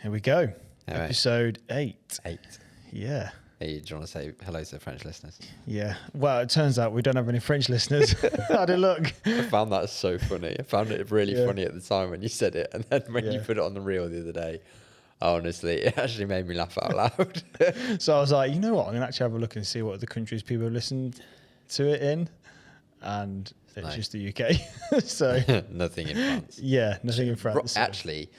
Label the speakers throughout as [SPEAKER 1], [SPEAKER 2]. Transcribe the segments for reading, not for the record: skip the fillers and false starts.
[SPEAKER 1] Here we go.
[SPEAKER 2] All right.
[SPEAKER 1] Episode 8.
[SPEAKER 2] 8.
[SPEAKER 1] Yeah.
[SPEAKER 2] Hey, do you want to say hello to the French listeners?
[SPEAKER 1] Yeah. Well, it turns out we don't have any French listeners. How did it look?
[SPEAKER 2] I found that so funny. I found it really
[SPEAKER 1] Yeah.
[SPEAKER 2] funny at the time when you said it. And then when you
[SPEAKER 1] Yeah.
[SPEAKER 2] put it on the reel the other day, honestly, it actually made me laugh out loud.
[SPEAKER 1] So I was like, you know what? I'm going to actually have a look and see what other countries people have listened to it in. And it's
[SPEAKER 2] No.
[SPEAKER 1] just the UK. So,
[SPEAKER 2] Nothing in France.
[SPEAKER 1] yeah, nothing in France. So-
[SPEAKER 2] Actually,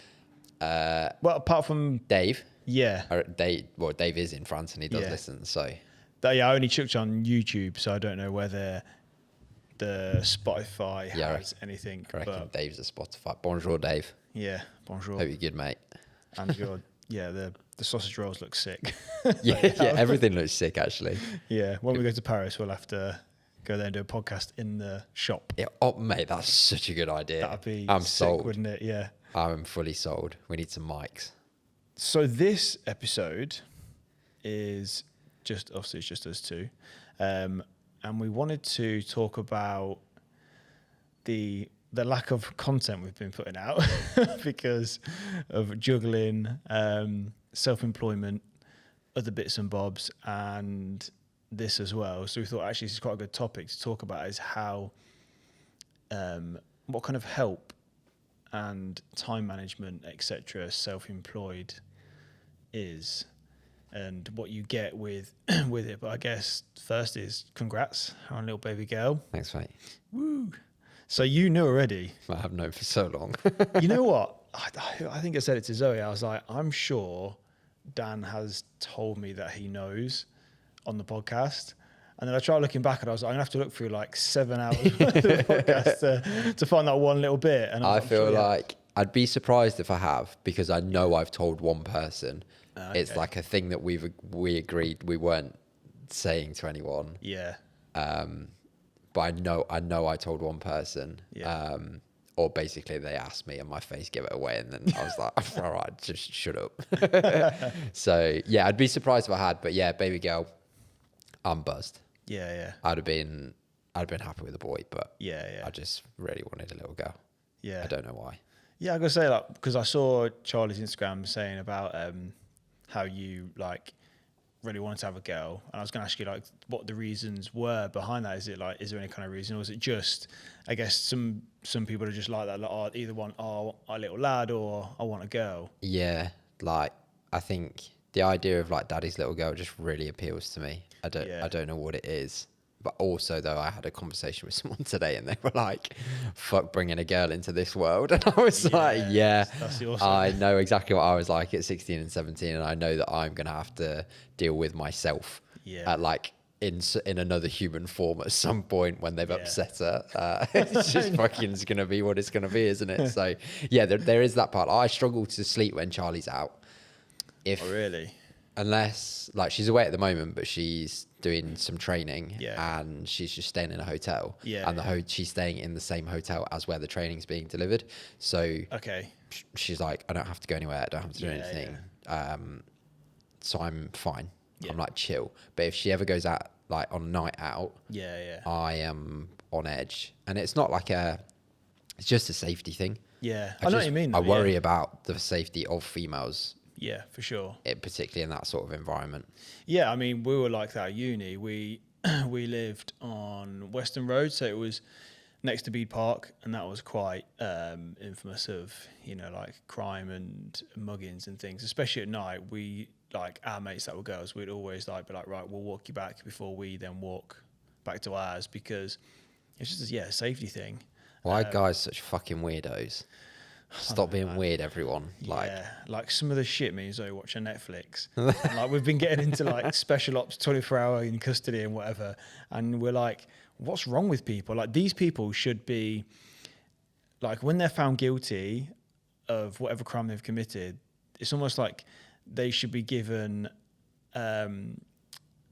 [SPEAKER 1] well, apart from,
[SPEAKER 2] Dave,
[SPEAKER 1] yeah.
[SPEAKER 2] Dave is in France and he does
[SPEAKER 1] Yeah.
[SPEAKER 2] listen. So
[SPEAKER 1] I only checked on YouTube, so I don't know whether the Spotify
[SPEAKER 2] Yeah,
[SPEAKER 1] has anything.
[SPEAKER 2] I reckon
[SPEAKER 1] But
[SPEAKER 2] Dave's a Spotify. Bonjour, Dave.
[SPEAKER 1] yeah, bonjour.
[SPEAKER 2] Hope you're good, mate.
[SPEAKER 1] And the sausage rolls look sick.
[SPEAKER 2] Yeah, everything looks sick, actually.
[SPEAKER 1] Yeah, when we go to Paris, we'll have to go there and do a podcast in the shop.
[SPEAKER 2] Yeah, oh, mate, that's such a good idea.
[SPEAKER 1] That'd be
[SPEAKER 2] I'm
[SPEAKER 1] sick,
[SPEAKER 2] sold.
[SPEAKER 1] wouldn't it? Yeah.
[SPEAKER 2] I'm fully sold. We need some mics.
[SPEAKER 1] So this episode is just obviously it's just us two, and we wanted to talk about the lack of content we've been putting out because of juggling, self-employment, other bits and bobs, and this as well. So we thought actually this is quite a good topic to talk about is how, what kind of help and time management, etc., self-employed is, and what you get with with it. But I guess first is congrats on little baby girl.
[SPEAKER 2] Thanks, mate.
[SPEAKER 1] Woo! So you knew already.
[SPEAKER 2] I have known for so long.
[SPEAKER 1] You know what? I think I said it to Zoe. I was like, I'm sure Dan has told me that he knows on the podcast. And then I tried looking back and I was like, I'm going to have to look through like 7 hours of the podcast to find that one little bit. And
[SPEAKER 2] I
[SPEAKER 1] I'm
[SPEAKER 2] feel
[SPEAKER 1] sure, yeah.
[SPEAKER 2] like I'd be surprised if I have, because I know I've told one person. It's
[SPEAKER 1] Okay.
[SPEAKER 2] like a thing that we agreed we weren't saying to anyone.
[SPEAKER 1] Yeah.
[SPEAKER 2] But I know I told one person.
[SPEAKER 1] Yeah.
[SPEAKER 2] Or basically they asked me and my face gave it away, and then I was like, all right, just shut up. So yeah, I'd be surprised if I had, but yeah, baby girl, I'm buzzed.
[SPEAKER 1] Yeah. Yeah.
[SPEAKER 2] I'd have been happy with a boy, but
[SPEAKER 1] Yeah.
[SPEAKER 2] I just really wanted a little girl.
[SPEAKER 1] Yeah.
[SPEAKER 2] I don't know why.
[SPEAKER 1] Yeah, I gotta say, like, because I saw Charlie's Instagram saying about how you like really wanted to have a girl, and I was gonna ask you like what the reasons were behind that. Is it like, is there any kind of reason, or is it just, I guess some people are just like that, like, oh, either want a little lad or I want a girl.
[SPEAKER 2] Yeah, like I think the idea of like daddy's little girl just really appeals to me. I don't know what it is. But also, though, I had a conversation with someone today and they were like, fuck bringing a girl into this world. And I was like, yeah,
[SPEAKER 1] that's awesome.
[SPEAKER 2] I know exactly what I was like at 16 and 17. And I know that I'm going to have to deal with myself at like in another human form at some point when they've upset her. It's just fucking is going to be what it's going to be, isn't it? So, yeah, there is that part. I struggle to sleep when Charlie's out.
[SPEAKER 1] Oh, really?
[SPEAKER 2] Unless, like, she's away at the moment, but she's doing some training and she's just staying in a hotel.
[SPEAKER 1] Yeah.
[SPEAKER 2] And she's staying in the same hotel as where the training's being delivered. So
[SPEAKER 1] Okay.
[SPEAKER 2] she's like, I don't have to go anywhere. I don't have to do anything. So I'm fine.
[SPEAKER 1] Yeah.
[SPEAKER 2] I'm like chill. But if she ever goes out, like on a night out, I am on edge. And it's not like it's just a safety thing.
[SPEAKER 1] Yeah. I know what you mean,
[SPEAKER 2] I
[SPEAKER 1] though,
[SPEAKER 2] worry about the safety of females,
[SPEAKER 1] Yeah, for sure.
[SPEAKER 2] particularly in that sort of environment.
[SPEAKER 1] Yeah, I mean, we were like that at uni. We lived on Western Road, so it was next to Bede Park, and that was quite infamous of, you know, like crime and muggings and things. Especially at night, we, like, our mates that were girls, we'd always like be like, right, we'll walk you back before we then walk back to ours, because it's just a safety thing.
[SPEAKER 2] Why are guys such fucking weirdos? Stop being weird, everyone.
[SPEAKER 1] Like some of the shit memes I watch on Netflix. And, like, we've been getting into like special ops, 24-hour in custody and whatever, and we're like, what's wrong with people? Like, these people should be, like, when they're found guilty of whatever crime they've committed, it's almost like they should be given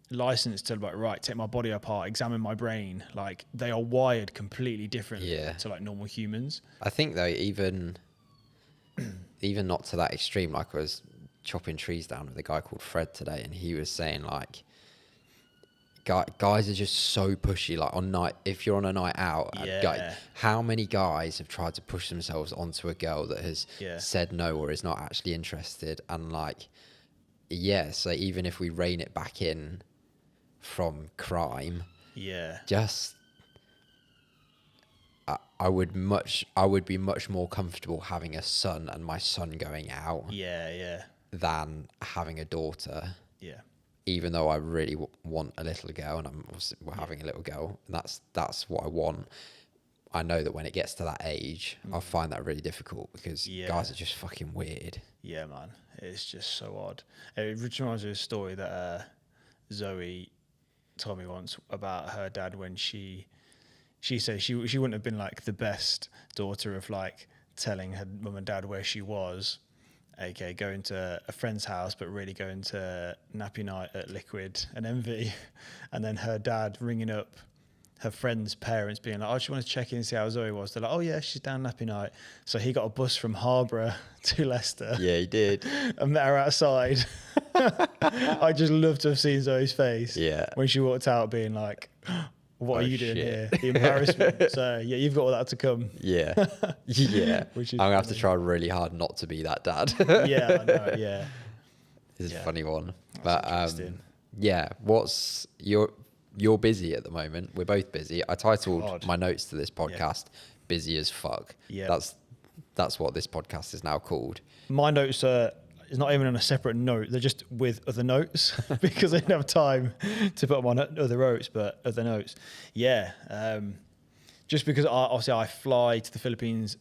[SPEAKER 1] license to, like, right, take my body apart, examine my brain. Like, they are wired completely differently to like normal humans.
[SPEAKER 2] I think though, even not to that extreme, like I was chopping trees down with a guy called Fred today, and he was saying like guys are just so pushy. Like if you're on a night out, how many guys have tried to push themselves onto a girl that has said no or is not actually interested? And like, so even if we rein it back in from crime, just I would be much more comfortable having a son and my son going out, than having a daughter. Even though I really want a little girl, and we're having a little girl, and that's what I want. I know that when it gets to that age, I'll find that really difficult because guys are just fucking weird.
[SPEAKER 1] Yeah, man, it's just so odd. It reminds me of a story that Zoe told me once about her dad when she said she wouldn't have been like the best daughter of like telling her mum and dad where she was. Okay, going to a friend's house, but really going to nappy night at Liquid and Envy. And then her dad ringing up her friend's parents being like, I just want to check in and see how Zoe was. They're like, oh yeah, she's down nappy night. So he got a bus from Harborough to Leicester.
[SPEAKER 2] Yeah, he did.
[SPEAKER 1] And met her outside. I just love to have seen Zoe's face.
[SPEAKER 2] Yeah.
[SPEAKER 1] When she walked out being like, what are you doing here? The embarrassment. So yeah, you've got all that to come.
[SPEAKER 2] Yeah. Yeah. I'm gonna have to try really hard not to be that dad.
[SPEAKER 1] Yeah, I know, yeah.
[SPEAKER 2] This is a funny one. But what's you're busy at the moment. We're both busy. I titled my notes to this podcast Busy as Fuck. Yeah. That's what this podcast is now called.
[SPEAKER 1] My notes are it's not even on a separate note. They're just with other notes because I didn't have time to put them on other notes. Yeah. Just because obviously I fly to the Philippines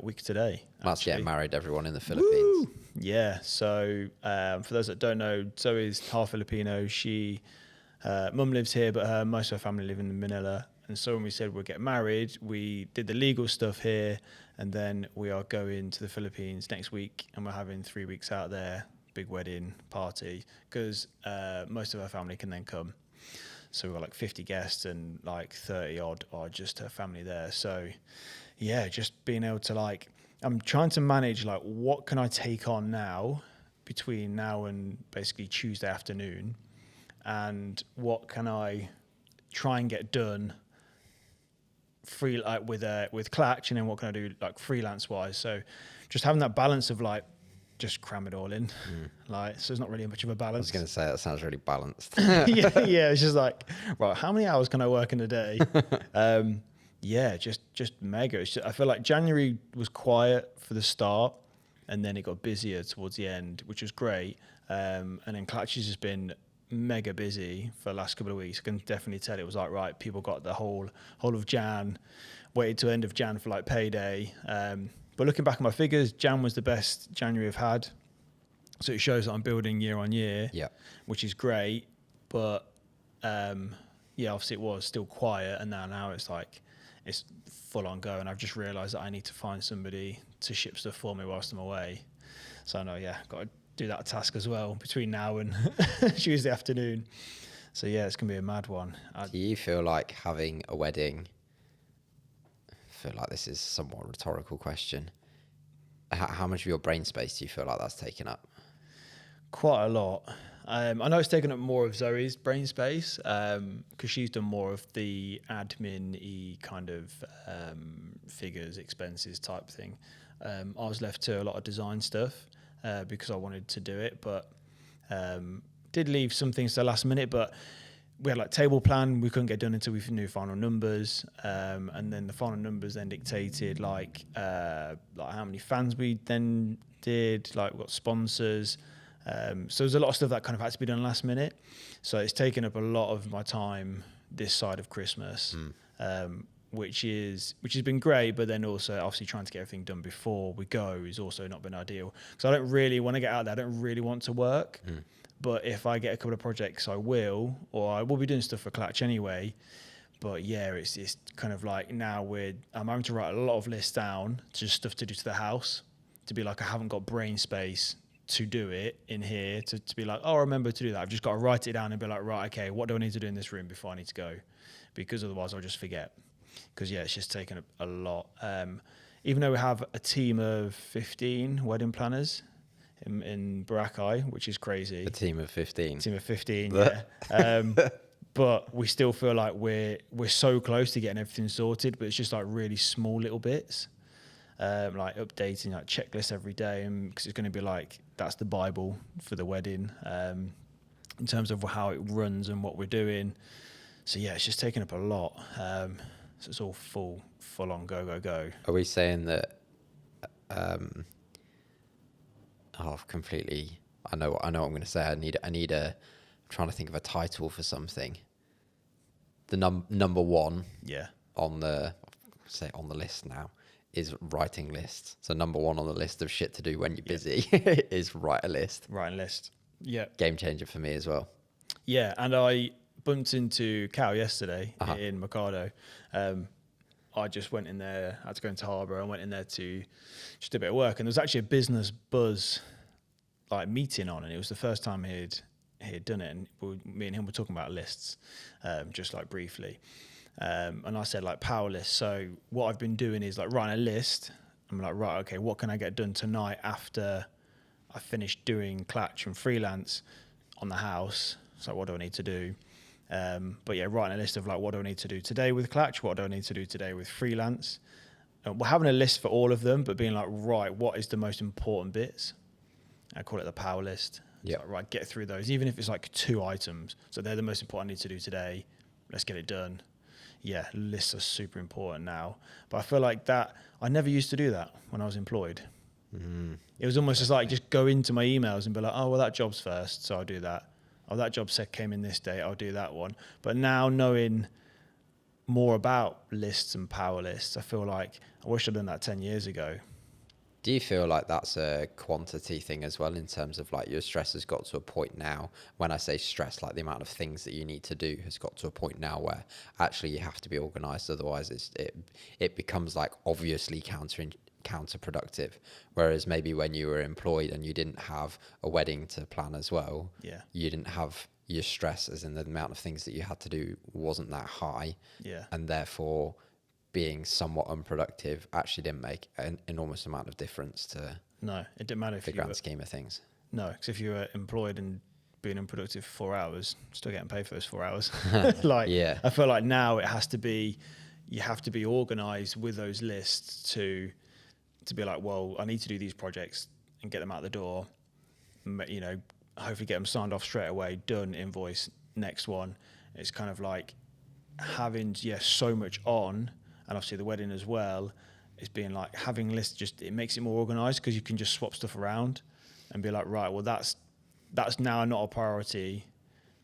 [SPEAKER 1] week today.
[SPEAKER 2] Matt's getting married, everyone in the Philippines.
[SPEAKER 1] Woo! Yeah. So for those that don't know, Zoe's half Filipino. She, mum lives here, but most of her family live in Manila. And so when we said we'll get married, we did the legal stuff here. And then we are going to the Philippines next week, and we're having 3 weeks out there, big wedding party, because most of our family can then come. So we've got like 50 guests and like 30 odd are just her family there. So yeah, just being able to like, I'm trying to manage like what can I take on now between now and basically Tuesday afternoon, and what can I try and get done free like with Clutch, and then what can I do like freelance wise. So just having that balance of like just cram it all in, like so there's not really much of a balance.
[SPEAKER 2] I was going to say that sounds really balanced.
[SPEAKER 1] yeah, it's just like, right, how many hours can I work in a day? Just mega. I feel like January was quiet for the start, and then it got busier towards the end, which was great. And then Clutch has just been mega busy for the last couple of weeks. I can definitely tell it was like, right, people got the whole of Jan, waited to end of Jan for like payday. But looking back at my figures, Jan was the best January I've had. So it shows that I'm building year on year, which is great. But obviously it was still quiet, and now it's like it's full on go. And I've just realised that I need to find somebody to ship stuff for me whilst I'm away. So I know, got to do that task as well between now and Tuesday afternoon. So yeah, it's gonna be a mad one.
[SPEAKER 2] Do you feel like having a wedding? I feel like this is a somewhat rhetorical question. How much of your brain space do you feel like that's taken up?
[SPEAKER 1] Quite a lot. I know it's taken up more of Zoe's brain space because she's done more of the admin-y kind of figures, expenses type thing. I was left to a lot of design stuff because I wanted to do it, but did leave some things to the last minute. But we had like table plan, we couldn't get done until we knew final numbers, and then the final numbers then dictated like how many fans we then did. Like we got sponsors. So there's a lot of stuff that kind of had to be done last minute. So it's taken up a lot of my time this side of Christmas, which has been great. But then also obviously trying to get everything done before we go is also not been ideal. So I don't really want to get out there. I don't really want to work. But if I get a couple of projects, I will, or I will be doing stuff for Clutch anyway. But yeah, it's kind of like now I'm having to write a lot of lists down, just stuff to do to the house, to be like I haven't got brain space to do it in here, to be like, oh, I remember to do that. I've just got to write it down and be like, right, okay, what do I need to do in this room before I need to go? Because otherwise I'll just forget. Because yeah, it's just taken a lot. Even though we have a team of 15 wedding planners in Boracay, which is crazy.
[SPEAKER 2] A team of 15.
[SPEAKER 1] Team of 15, yeah. but we still feel like we're so close to getting everything sorted, but it's just like really small little bits, like updating like checklists every day, and because it's going to be like that's the Bible for the wedding, in terms of how it runs and what we're doing. So yeah, it's just taking up a lot. So it's all full on go.
[SPEAKER 2] Are we saying that? Completely. I know what I'm going to say. I need a. I'm trying to think of a title for something. The number one.
[SPEAKER 1] Yeah.
[SPEAKER 2] On the list now is writing lists. So number one on the list of shit to do when you're busy is write a list.
[SPEAKER 1] Writing list. Yeah.
[SPEAKER 2] Game changer for me as well.
[SPEAKER 1] Yeah, and I bumped into Cal yesterday in Mercado. I just went in there. I had to go into Harbour. I went in there to just do a bit of work, and there was actually a business buzz like meeting on, and it was the first time he had done it. And me and him were talking about lists, just like briefly. And I said like power list. So what I've been doing is like writing a list. I'm like, right, okay, what can I get done tonight after I finish doing Clutch and freelance on the house? So what do I need to do? But yeah, writing a list of like, what do I need to do today with Clutch? What do I need to do today with freelance? We're having a list for all of them, but being like, right, what is the most important bits? I call it the power list.
[SPEAKER 2] Yeah.
[SPEAKER 1] Like, right, get through those, even if it's like 2 items. So they're the most important I need to do today. Let's get it done. Yeah, lists are super important now. But I feel like that, I never used to do that when I was employed. It was almost just like, just go into my emails and be like, oh, well, that job's first, so I'll do that. Oh, that job set came in this day, I'll do that one. But now knowing more about lists and power lists, I feel like I wish I'd done that 10 years ago.
[SPEAKER 2] Do you feel like that's a quantity thing as well, in terms of like your stress has got to a point now? When I say stress, like the amount of things that you need to do has got to a point now where actually you have to be organized, otherwise it becomes like obviously counterproductive. Whereas maybe when you were employed and you didn't have a wedding to plan as well, you didn't have your stress, as in the amount of things that you had to do wasn't that high, and therefore being somewhat unproductive actually didn't make an enormous amount of difference to
[SPEAKER 1] it didn't matter if
[SPEAKER 2] the grand scheme of things.
[SPEAKER 1] No, because if you were employed and being unproductive for 4 hours, still getting paid for those 4 hours. Like, I feel like now it has to be, you have to be organized with those lists to be like, well, I need to do these projects and get them out the door, you know, hopefully get them signed off straight away, done, invoice, next one. It's kind of like having, so much on, and obviously the wedding as well, is being like having lists, just, it makes it more organized because you can just swap stuff around and be like, right, well, that's now not a priority.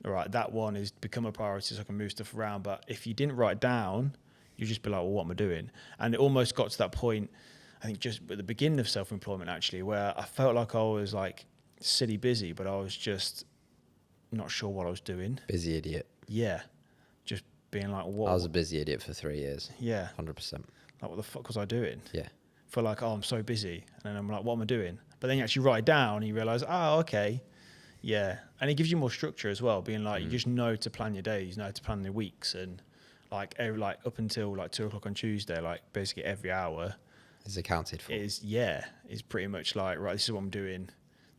[SPEAKER 1] All right, that one is become a priority so I can move stuff around. But if you didn't write down, you just be like, well, what am I doing? And it almost got to that point, I think just at the beginning of self-employment actually, where I felt like I was like silly busy, but I was just not sure what I was doing.
[SPEAKER 2] Busy idiot.
[SPEAKER 1] Yeah. Just being like, what?
[SPEAKER 2] I was a busy idiot for 3 years.
[SPEAKER 1] Yeah.
[SPEAKER 2] 100%.
[SPEAKER 1] Like, what the fuck was I doing?
[SPEAKER 2] Yeah.
[SPEAKER 1] Feel like, oh, I'm so busy. And then I'm like, what am I doing? But then you actually write it down and you realize, oh, okay. Yeah. And it gives you more structure as well, being like, you just know to plan your days, know to plan your weeks. And like, up until like 2 o'clock on Tuesday, like basically every hour
[SPEAKER 2] is accounted for.
[SPEAKER 1] Is pretty much like, right, this is what I'm doing.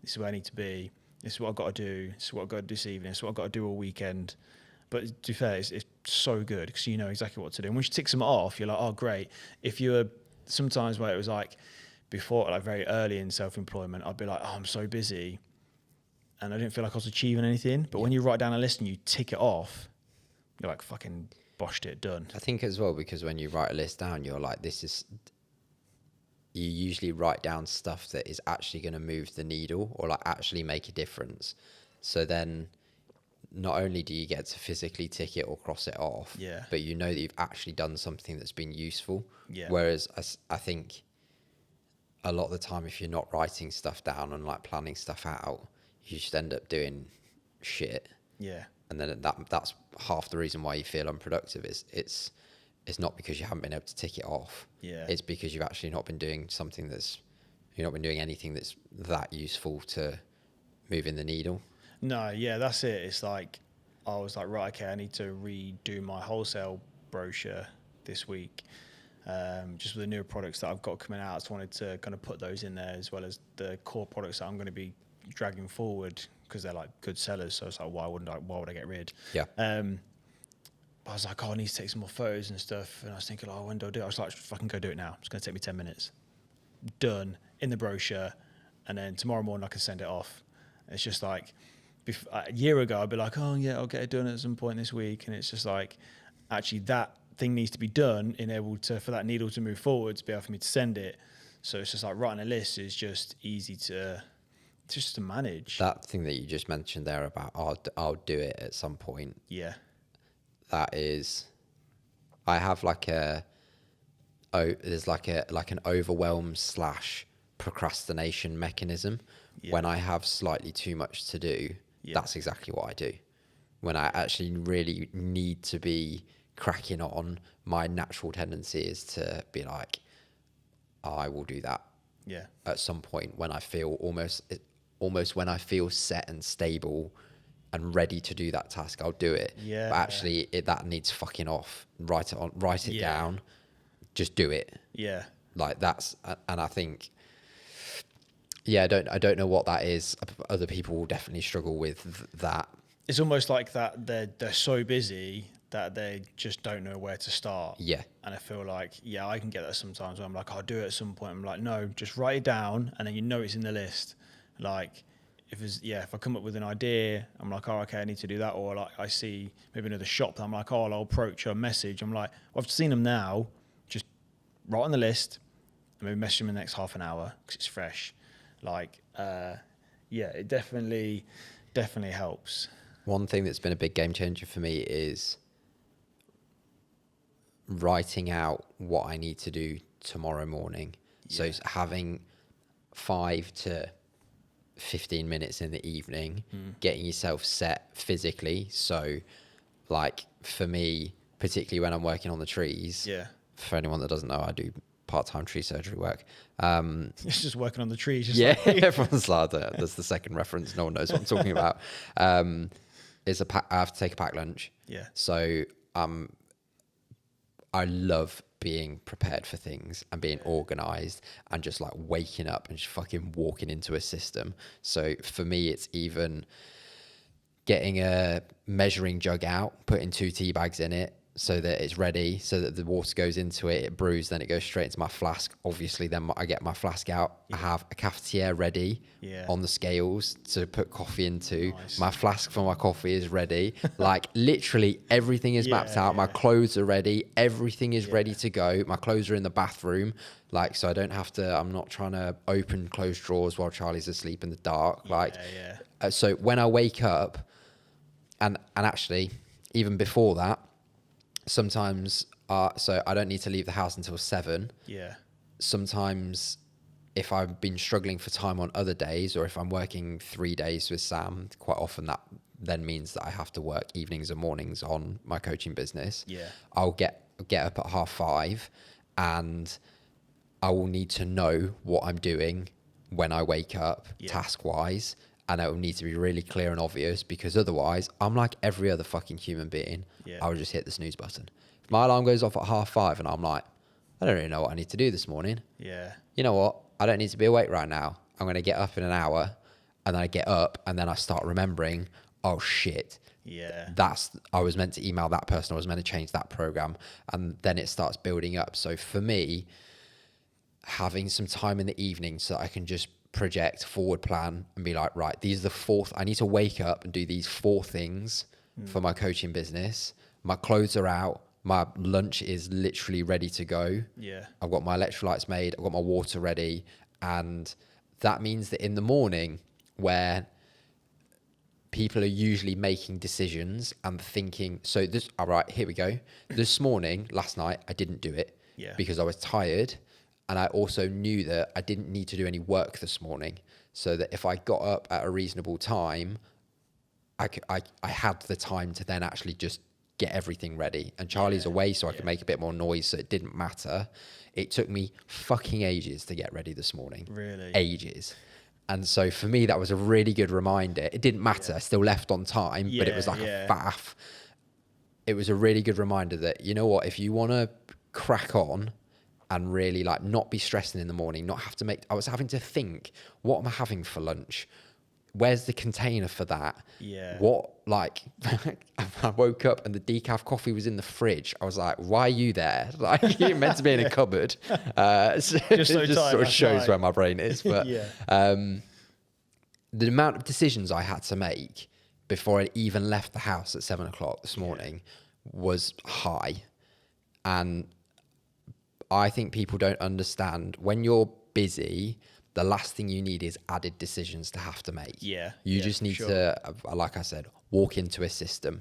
[SPEAKER 1] This is where I need to be. This is what I've got to do. This is what I've got to do this evening. This is what I've got to do all weekend. But to be fair, it's so good because you know exactly what to do. And once you tick some off, you're like, oh, great. If you were sometimes where it was like before, like very early in self-employment, I'd be like, oh, I'm so busy. And I didn't feel like I was achieving anything. But when you write down a list and you tick it off, you're like, fucking boshed it, done.
[SPEAKER 2] I think as well, because when you write a list down, you're like, you usually write down stuff that is actually going to move the needle or like actually make a difference. So then not only do you get to physically tick it or cross it off, but you know that you've actually done something that's been useful.
[SPEAKER 1] Yeah.
[SPEAKER 2] Whereas I think a lot of the time, if you're not writing stuff down and like planning stuff out, you just end up doing shit.
[SPEAKER 1] Yeah.
[SPEAKER 2] And then that's half the reason why you feel unproductive. It's not because you haven't been able to tick it off.
[SPEAKER 1] Yeah.
[SPEAKER 2] It's because you've actually not been doing you've not been doing anything that's that useful to moving the needle.
[SPEAKER 1] No, yeah, that's it. It's like, I was like, right, okay, I need to redo my wholesale brochure this week. Just with the newer products that I've got coming out, I just wanted to kind of put those in there as well as the core products that I'm going to be dragging forward because they're like good sellers. So it's like, why would I get rid?
[SPEAKER 2] Yeah.
[SPEAKER 1] I was like, oh, I need to take some more photos and stuff. And I was thinking, oh, when do I do it? I was like, fucking go do it now. It's going to take me 10 minutes. Done in the brochure. And then tomorrow morning I can send it off. It's just like, a year ago, I'd be like, oh yeah, I'll get it done at some point this week. And it's just like, actually that thing needs to be done for that needle to move forward, to be able for me to send it. So it's just like writing a list is just easy to manage.
[SPEAKER 2] That thing that you just mentioned there about I'll do it at some point.
[SPEAKER 1] Yeah.
[SPEAKER 2] That is, I have there's like an overwhelm / procrastination mechanism. Yeah. When I have slightly too much to do, that's exactly what I do. When I actually really need to be cracking on, my natural tendency is to be like, I will do that.
[SPEAKER 1] Yeah.
[SPEAKER 2] At some point when I feel almost when I feel set and stable and ready to do that task, I'll do it.
[SPEAKER 1] Yeah.
[SPEAKER 2] But actually, that needs fucking off. Write it down. Just do it.
[SPEAKER 1] Yeah.
[SPEAKER 2] Like that's, and I think, I don't know what that is. Other people will definitely struggle with that.
[SPEAKER 1] It's almost like that they're so busy that they just don't know where to start.
[SPEAKER 2] Yeah.
[SPEAKER 1] And I feel like, I can get that sometimes where I'm like, I'll do it at some point. I'm like, no, just write it down and then it's in the list. Like, if I come up with an idea, I'm like, oh, okay, I need to do that. Or like I see maybe another shop that I'm like, oh, I'll approach a message. I'm like, I've seen them now, just write on the list and maybe message them in the next half an hour because it's fresh. Like, it definitely helps.
[SPEAKER 2] One thing that's been a big game changer for me is writing out what I need to do tomorrow morning. Yeah. So having 5 to 15 minutes in the evening, getting yourself set physically. So like for me, particularly when I'm working on the trees, for anyone that doesn't know, I do part-time tree surgery work.
[SPEAKER 1] It's just working on the trees.
[SPEAKER 2] Everyone's like, that's the second reference. No one knows what I'm talking about. I have to take a packed lunch.
[SPEAKER 1] Yeah.
[SPEAKER 2] So I love being prepared for things and being organized and just like waking up and just fucking walking into a system. So for me, it's even getting a measuring jug out, putting 2 tea bags in it so that it's ready, so that the water goes into it, it brews, then it goes straight into my flask. Obviously, then I get my flask out. I have a cafetiere ready on the scales to put coffee into. Nice. My flask for my coffee is ready. Like literally everything is mapped out. My clothes are ready. Everything is ready to go. My clothes are in the bathroom. Like, so I don't have to, I'm not trying to open close drawers while Charlie's asleep in the dark. So when I wake up, and actually even before that, sometimes, so I don't need to leave the house until 7.
[SPEAKER 1] Yeah.
[SPEAKER 2] Sometimes if I've been struggling for time on other days, or if I'm working 3 days with Sam, quite often that then means that I have to work evenings and mornings on my coaching business.
[SPEAKER 1] Yeah.
[SPEAKER 2] I'll get up at 5:30 and I will need to know what I'm doing when I wake up task wise. And it will need to be really clear and obvious, because otherwise I'm like every other fucking human being. I would just hit the snooze button. If my alarm goes off at 5:30 and I'm like, I don't really know what I need to do this morning. Yeah. You know what? I don't need to be awake right now. I'm going to get up in an hour. And then I get up and then I start remembering, oh shit. Yeah. I was meant to email that person. I was meant to change that program. And then it starts building up. So for me, having some time in the evening so that I can just project, forward plan and be like, right, these are I need to wake up and do these 4 things for my coaching business. My clothes are out. My lunch is literally ready to go. Yeah. I've got my electrolytes made. I've got my water ready. And that means that in the morning, where people are usually making decisions and thinking, all right, here we go. Last night, I didn't do it because I was tired. And I also knew that I didn't need to do any work this morning, so that if I got up at a reasonable time, I had the time to then actually just get everything ready. And Charlie's away, so I could make a bit more noise, so it didn't matter. It took me fucking ages to get ready this morning. Really? Ages. And so for me, that was a really good reminder. It didn't matter. I still left on time, but it was like a faff. It was a really good reminder that, you know what, if you want to crack on and really like not be stressing in the morning, not have to I was having to think, what am I having for lunch? where's the container for that?
[SPEAKER 1] Yeah.
[SPEAKER 2] What, like, I woke up and the decaf coffee was in the fridge. I was like, why are you there? Like, you're meant to be in a cupboard. So it just sort of shows where my brain is. But the amount of decisions I had to make before I even left the house at 7 o'clock this morning was high. And I think people don't understand when you're busy, the last thing you need is added decisions to have to make. You just need to, like I said, walk into a system.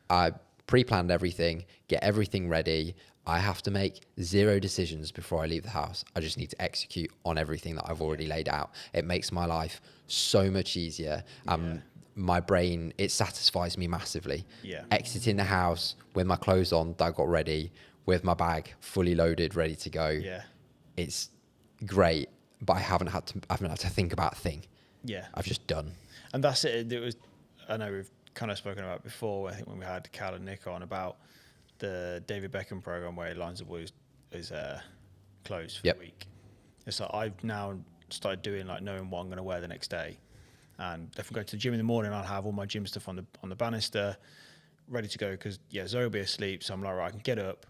[SPEAKER 2] I pre-planned everything, get everything ready. I have to make 0 decisions before I leave the house. I just need to execute on everything that I've already laid out. It makes my life so much easier. My brain, it satisfies me massively. Exiting the house with my clothes on that I got ready, with my bag fully loaded, ready to go. It's great, but I haven't had to think about a thing. I've just done.
[SPEAKER 1] And that's it. It was, I know we've kind of spoken about before, I think when we had Cal and Nick on, about the David Beckham program where Lines of Wood is closed for the week. It's like I've now started doing, like, knowing what I'm going to wear the next day. And if I go to the gym in the morning, I'll have all my gym stuff on the banister ready to go, because Zoe will be asleep. So I'm like, right, I can get up,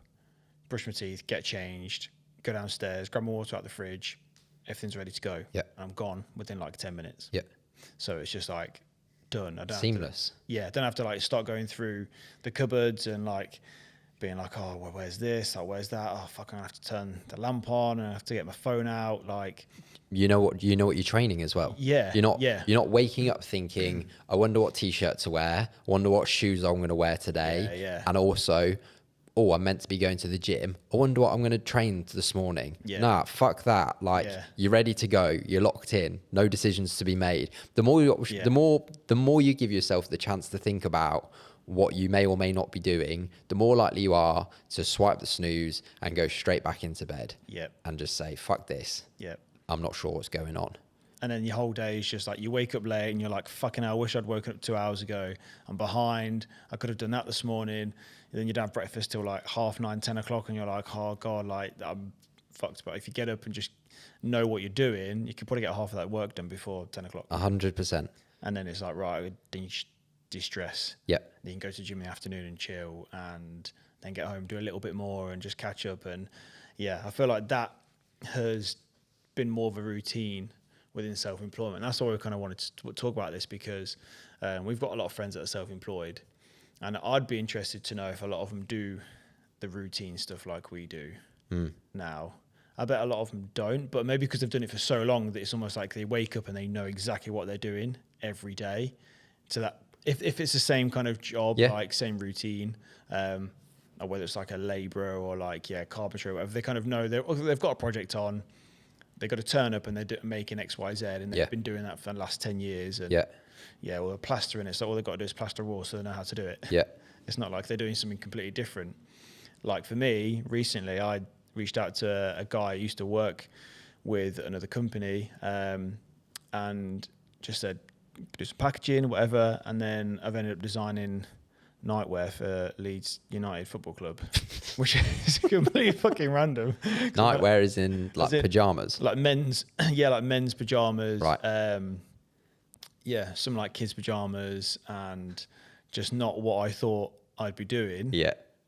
[SPEAKER 1] brush my teeth, get changed, go downstairs, grab my water out the fridge, everything's ready to go. And I'm gone within like 10 minutes. So it's just like done. I don't
[SPEAKER 2] seamless.
[SPEAKER 1] I don't have to like start going through the cupboards and like being like, oh, well, where's this? Like, where's that? Oh, fuck, I'm gonna have to turn the lamp on and I have to get my phone out. Like,
[SPEAKER 2] you know what you're training as well. You're not waking up thinking, I wonder what t-shirt to wear, I wonder what shoes I'm going to wear today. And also, oh, I'm meant to be going to the gym, I wonder what I'm going to train this morning. Nah, fuck that. Like, you're ready to go, you're locked in, no decisions to be made. The more you give yourself the chance to think about what you may or may not be doing, the more likely you are to swipe the snooze and go straight back into bed. And just say, fuck this. I'm not sure what's going on.
[SPEAKER 1] And then your whole day is just like, you wake up late and you're like, fucking hell, I wish I'd woken up 2 hours ago. I'm behind. I could have done that this morning. And then you don't have breakfast till like 9:30, 10 o'clock. And you're like, oh God, like I'm fucked. But if you get up and just know what you're doing, you could probably get half of that work done before 10 o'clock.
[SPEAKER 2] 100%.
[SPEAKER 1] And then it's like, right, then you de-stress.
[SPEAKER 2] Then
[SPEAKER 1] you can go to the gym in the afternoon and chill, and then get home, do a little bit more and just catch up. And I feel like that has been more of a routine within self-employment. That's why we kind of wanted to talk about this, because we've got a lot of friends that are self-employed, and I'd be interested to know if a lot of them do the routine stuff like we do now. I bet a lot of them don't, but maybe because they've done it for so long that it's almost like they wake up and they know exactly what they're doing every day. So that if it's the same kind of job, like same routine, or whether it's like a labourer or like carpentry or whatever, they kind of know they've got a project on. They've got to turn up and they're making X, Y, Z, and they've been doing that for the last 10 years. And well, they're plastering it, so all they've got to do is plaster a wall, so they know how to do it. It's not like they're doing something completely different. Like for me, recently, I reached out to a guy who used to work with another company, and just said, do some packaging, whatever, and then I've ended up designing nightwear for Leeds United Football Club, which is completely fucking random.
[SPEAKER 2] Nightwear is in like pajamas,
[SPEAKER 1] like men's, like men's pajamas,
[SPEAKER 2] right?
[SPEAKER 1] Some like kids pajamas, and just not what I thought I'd be doing.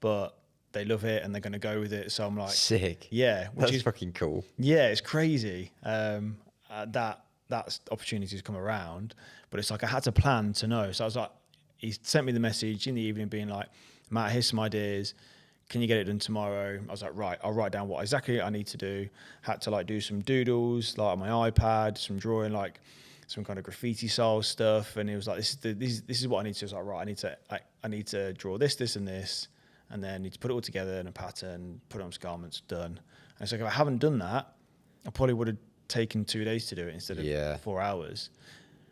[SPEAKER 1] But they love it and they're going to go with it. So I'm like,
[SPEAKER 2] sick.
[SPEAKER 1] Which
[SPEAKER 2] is fucking cool.
[SPEAKER 1] It's crazy. That's opportunities come around, but it's like I had to plan to know. So I was like, he sent me the message in the evening being like, Matt, here's some ideas. Can you get it done tomorrow? I was like, right, I'll write down what exactly I need to do. Had to like do some doodles, like on my iPad, some drawing, like some kind of graffiti style stuff. And he was like, this is what I need to do. I was like, right, I need to draw this, this, and this. And then need to put it all together in a pattern, put it on some garments, done. And it's like, if I haven't done that, I probably would have taken 2 days to do it instead of 4 hours.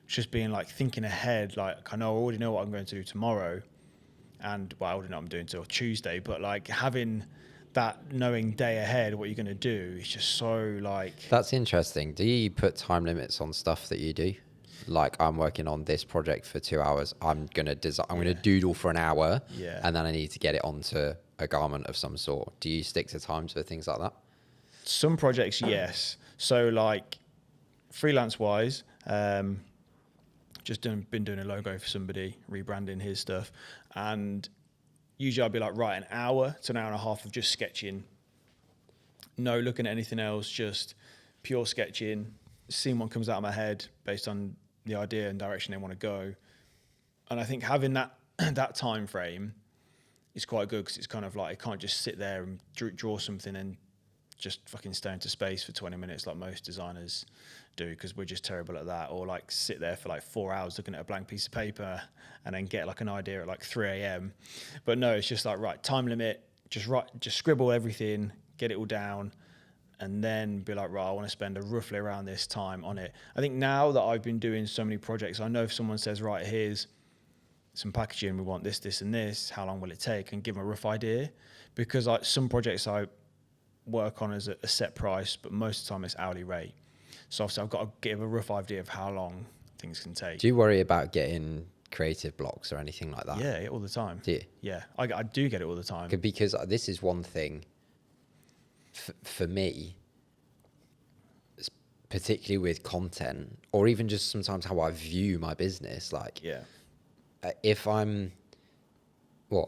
[SPEAKER 1] Just being like thinking ahead, like I already know what I'm going to do tomorrow, and I already know what I'm doing till Tuesday, but like having that knowing day ahead what you're going to do is just so like.
[SPEAKER 2] That's interesting. Do you put time limits on stuff that you do? Like I'm working on this project for 2 hours. I'm going to design. I'm going to doodle for an hour, and then I need to get it onto a garment of some sort. Do you stick to times for things like that?
[SPEAKER 1] Some projects, yes. So like freelance wise, been doing a logo for somebody, rebranding his stuff, and usually I'd be like, right, an hour to an hour and a half of just sketching, no looking at anything else, just pure sketching, seeing what comes out of my head based on the idea and direction they want to go. And I think having that that time frame is quite good, because it's kind of like, I can't just sit there and draw something and just fucking stare into space for 20 minutes like most designers do, because we're just terrible at that. Or like sit there for like 4 hours looking at a blank piece of paper and then get like an idea at like 3 a.m. But no, it's just like, right, time limit, just scribble everything, get it all down, and then be like, right, I want to spend roughly around this time on it. I think now that I've been doing so many projects, I know if someone says, right, here's some packaging, we want this, this, and this, how long will it take? And give them a rough idea. Because like some projects I work on as a set price, but most of the time it's hourly rate. So obviously I've got to give a rough idea of how long things can take.
[SPEAKER 2] Do you worry about getting creative blocks or anything like that?
[SPEAKER 1] Yeah, all the time.
[SPEAKER 2] Do you?
[SPEAKER 1] Yeah, I do get it all the time.
[SPEAKER 2] Because this is one thing for me, particularly with content, or even just sometimes how I view my business. Like,
[SPEAKER 1] yeah,
[SPEAKER 2] if I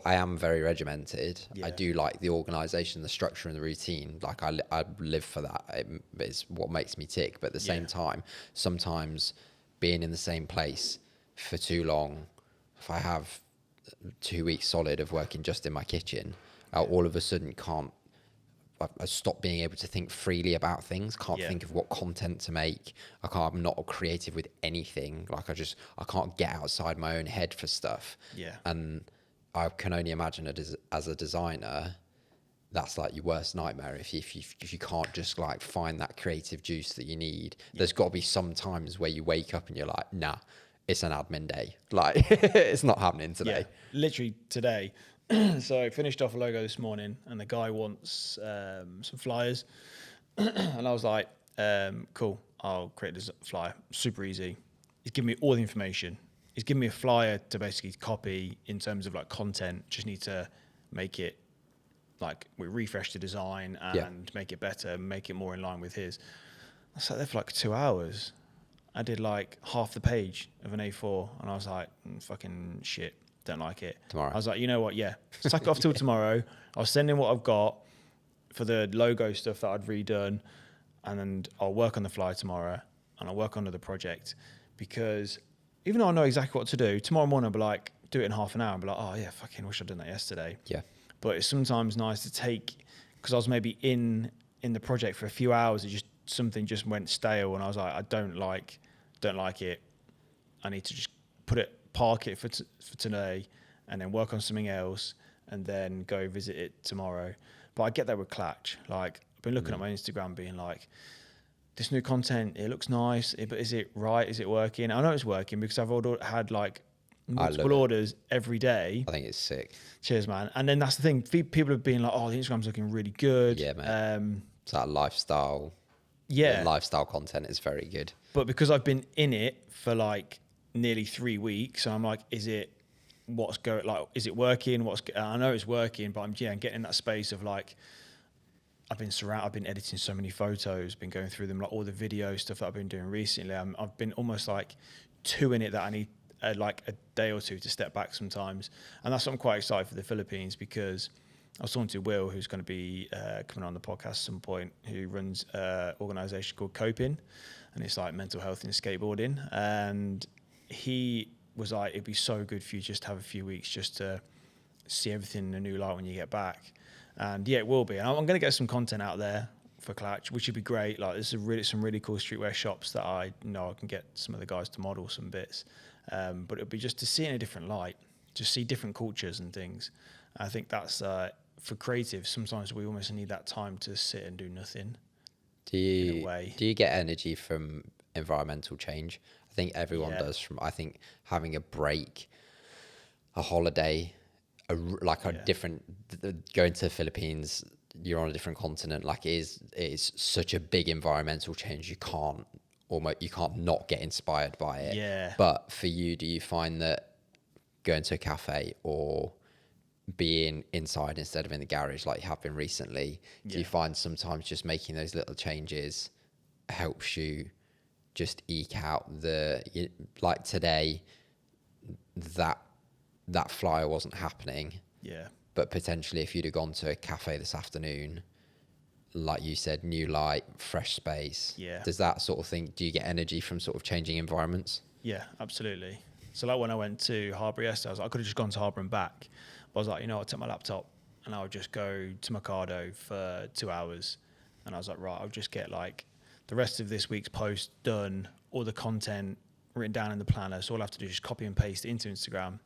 [SPEAKER 2] am very regimented. Yeah. I do like the organization, the structure, and the routine. Like I live for that. It's what makes me tick. But at the same time, sometimes being in the same place for too long, if I have 2 weeks solid of working just in my kitchen, all of a sudden I stop being able to think freely about things. Can't think of what content to make. I'm not creative with anything. Like I can't get outside my own head for stuff.
[SPEAKER 1] Yeah.
[SPEAKER 2] And I can only imagine it as a designer, that's like your worst nightmare. If you can't just like find that creative juice that you need. There's got to be some times where you wake up and you're like, nah, it's an admin day. Like it's not happening today.
[SPEAKER 1] Yeah, literally today. So I finished off a logo this morning, and the guy wants some flyers, and I was like, cool, I'll create this flyer. Super easy. He's giving me all the information. He's giving me a flyer to basically copy in terms of like content. Just need to make it like, we refresh the design and make it better, make it more in line with his. I sat there for like 2 hours. I did like half the page of an A4, and I was like, fucking shit. Don't like it.
[SPEAKER 2] Tomorrow.
[SPEAKER 1] I was like, you know what? Yeah, suck it off till tomorrow. I'll send in what I've got for the logo stuff that I'd redone, and then I'll work on the fly tomorrow, and I'll work on the project. Because even though I know exactly what to do, tomorrow morning I'll be like, do it in half an hour, and be like, oh yeah, fucking wish I'd done that yesterday.
[SPEAKER 2] Yeah.
[SPEAKER 1] But it's sometimes nice to take, because I was maybe in the project for a few hours, something just went stale, and I was like, I don't like it. I need to just park it for today, and then work on something else, and then go visit it tomorrow. But I get that with Klatch. Like, I've been looking at my Instagram being like, this new content, it looks nice, but is it right? Is it working? I know it's working because I've had like multiple orders every day.
[SPEAKER 2] I think it's sick.
[SPEAKER 1] Cheers, man. And then that's the thing. People have been like, oh, the Instagram's looking really good.
[SPEAKER 2] Yeah, man. It's that lifestyle.
[SPEAKER 1] Yeah.
[SPEAKER 2] The lifestyle content is very good.
[SPEAKER 1] But because I've been in it for like nearly 3 weeks, so I'm like, is it working? I know it's working, but I'm getting in that space of like, I've been editing so many photos, been going through them, like all the video stuff that I've been doing recently. I've been almost like too in it that I need like a day or two to step back sometimes. And that's what I'm quite excited for the Philippines, because I was talking to Will, who's going to be coming on the podcast at some point, who runs an organisation called Coping, and it's like mental health and skateboarding. And he was like, it'd be so good for you just to have a few weeks just to see everything in a new light when you get back. And yeah, it will be. And I'm going to get some content out there for Klatch, which would be great. Like, there's some really cool streetwear shops that I know I can get some of the guys to model some bits. But it'll be just to see it in a different light, just see different cultures and things. I think that's for creatives. Sometimes we almost need that time to sit and do nothing.
[SPEAKER 2] Do you get energy from environmental change? I think everyone does. I think having a break, a holiday, different, going to the Philippines, you're on a different continent. Like, it is such a big environmental change. You can't not get inspired by it.
[SPEAKER 1] Yeah.
[SPEAKER 2] But for you, do you find that going to a cafe or being inside instead of in the garage like you have been recently, do you find sometimes just making those little changes helps you just eke out like today, that flyer wasn't happening.
[SPEAKER 1] Yeah.
[SPEAKER 2] But potentially if you'd have gone to a cafe this afternoon, like you said, new light, fresh space.
[SPEAKER 1] Yeah.
[SPEAKER 2] Does that sort of thing, do you get energy from sort of changing environments?
[SPEAKER 1] Yeah, absolutely. So like when I went to Harbour yesterday, I could have just gone to Harbour and back. But I was like, I'll take my laptop and I'll just go to Mercado for 2 hours. And I was like, right, I'll just get like the rest of this week's post done, all the content written down in the planner. So all I have to do is just copy and paste it into Instagram.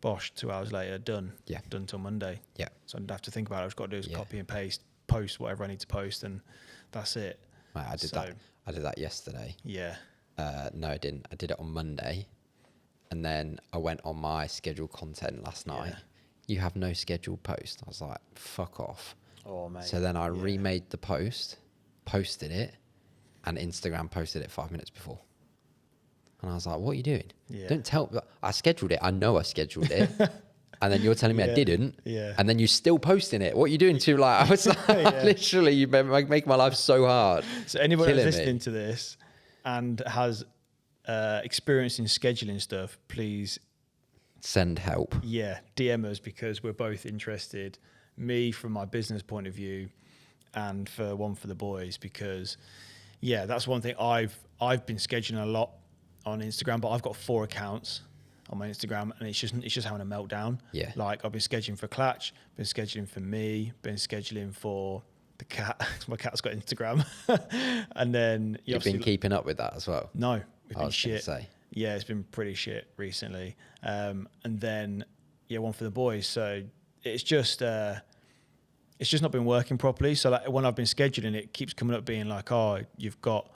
[SPEAKER 1] Bosh, 2 hours later, done.
[SPEAKER 2] Yeah.
[SPEAKER 1] Done till Monday.
[SPEAKER 2] Yeah.
[SPEAKER 1] So I don't have to think about it. I've just got to do is copy and paste, post whatever I need to post, and that's it.
[SPEAKER 2] Right, I did that yesterday.
[SPEAKER 1] Yeah.
[SPEAKER 2] No, I didn't. I did it on Monday. And then I went on my scheduled content last night.
[SPEAKER 1] Yeah.
[SPEAKER 2] You have no scheduled post. I was like, fuck off.
[SPEAKER 1] Oh, mate.
[SPEAKER 2] So then I remade the post, posted it, and Instagram posted it 5 minutes before. And I was like, what are you doing?
[SPEAKER 1] Yeah.
[SPEAKER 2] Don't tell me. I scheduled it. I know I scheduled it. And then you're telling me I didn't.
[SPEAKER 1] Yeah.
[SPEAKER 2] And then you're still posting it. What are you doing to, like, I was like, literally, you make my life so hard.
[SPEAKER 1] So anyone who's listening to this and has experience in scheduling stuff, please
[SPEAKER 2] send help.
[SPEAKER 1] Yeah, DM us, because we're both interested. Me from my business point of view, and for the boys, because that's one thing I've been scheduling a lot on Instagram, but I've got 4 accounts on my Instagram, and it's just having a meltdown.
[SPEAKER 2] Yeah.
[SPEAKER 1] Like I've been scheduling for Clutch, been scheduling for me, been scheduling for the cat. My cat's got Instagram. And then
[SPEAKER 2] you've been keeping up with that as well.
[SPEAKER 1] No, it's been shit.
[SPEAKER 2] Say.
[SPEAKER 1] Yeah, it's been pretty shit recently. And then one for the boys. So it's just not been working properly. So like when I've been scheduling, it keeps coming up being like, oh, you've got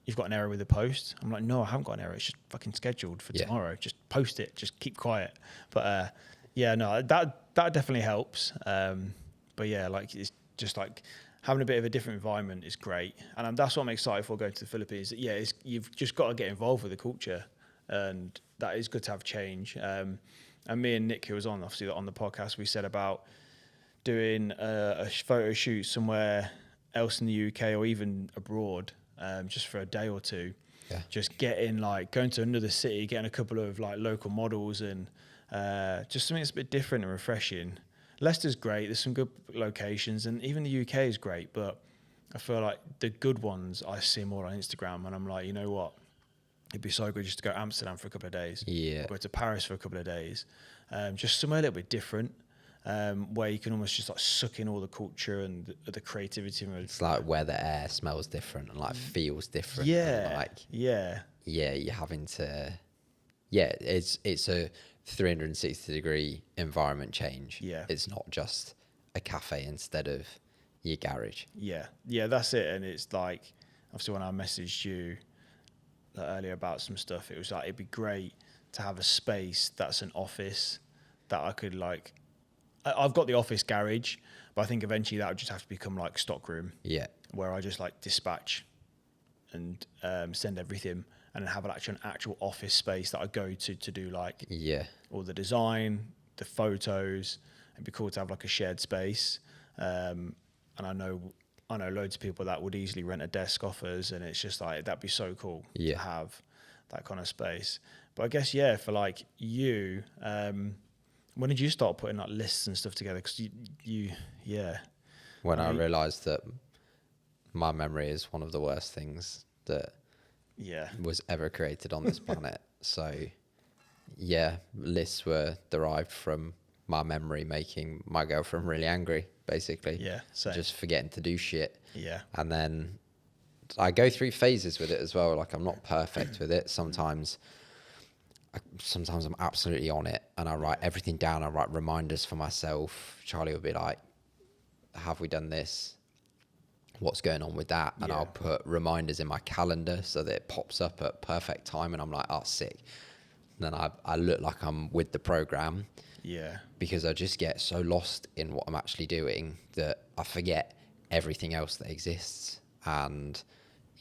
[SPEAKER 1] an error with the post. I'm like, no, I haven't got an error. It's just fucking scheduled for tomorrow. Just post it. Just keep quiet. But no, that definitely helps. But yeah, like it's just like having a bit of a different environment is great. And that's what I'm excited for going to the Philippines. You've just got to get involved with the culture, and that is good to have change. And me and Nick, who was on the podcast, we said about doing a photo shoot somewhere else in the UK or even abroad, just for a day or two.
[SPEAKER 2] Yeah.
[SPEAKER 1] Just going to another city, getting a couple of like local models, and just something that's a bit different and refreshing. Leicester's great. There's some good locations, and even the UK is great, but I feel like the good ones I see more on Instagram, and I'm like, you know what? It'd be so good just to go to Amsterdam for a couple of days.
[SPEAKER 2] Yeah.
[SPEAKER 1] Or go to Paris for a couple of days. Just somewhere a little bit different, where you can almost just like suck in all the culture and the creativity.
[SPEAKER 2] It's like where the air smells different and like feels different.
[SPEAKER 1] Yeah.
[SPEAKER 2] And like,
[SPEAKER 1] yeah,
[SPEAKER 2] you're having to, it's a 360-degree environment change.
[SPEAKER 1] Yeah.
[SPEAKER 2] It's not just a cafe instead of your garage.
[SPEAKER 1] Yeah, that's it. And it's like, obviously when I messaged you earlier about some stuff, it was like, it'd be great to have a space that's an office that I could like, I've got the office garage, but I think eventually that would just have to become like stockroom.
[SPEAKER 2] Yeah.
[SPEAKER 1] Where I just like dispatch and send everything, and then have an actual office space that I go to do like all the design, the photos. It'd be cool to have like a shared space. And I know loads of people that would easily rent a desk off us, and it's just like, that'd be so cool to have that kind of space. But I guess, for like you, when did you start putting like lists and stuff together? Because you.
[SPEAKER 2] When I realised that my memory is one of the worst things that was ever created on this planet. So, lists were derived from my memory making my girlfriend really angry, basically.
[SPEAKER 1] Yeah, same.
[SPEAKER 2] Just forgetting to do shit.
[SPEAKER 1] Yeah.
[SPEAKER 2] And then I go through phases with it as well. Like, I'm not perfect with it. Sometimes I'm absolutely on it, and I write everything down. I write reminders for myself. Charlie will be like, have we done this? What's going on with that? And I'll put reminders in my calendar so that it pops up at perfect time, and I'm like, oh, sick. And then I look like I'm with the program.
[SPEAKER 1] Yeah.
[SPEAKER 2] Because I just get so lost in what I'm actually doing that I forget everything else that exists. And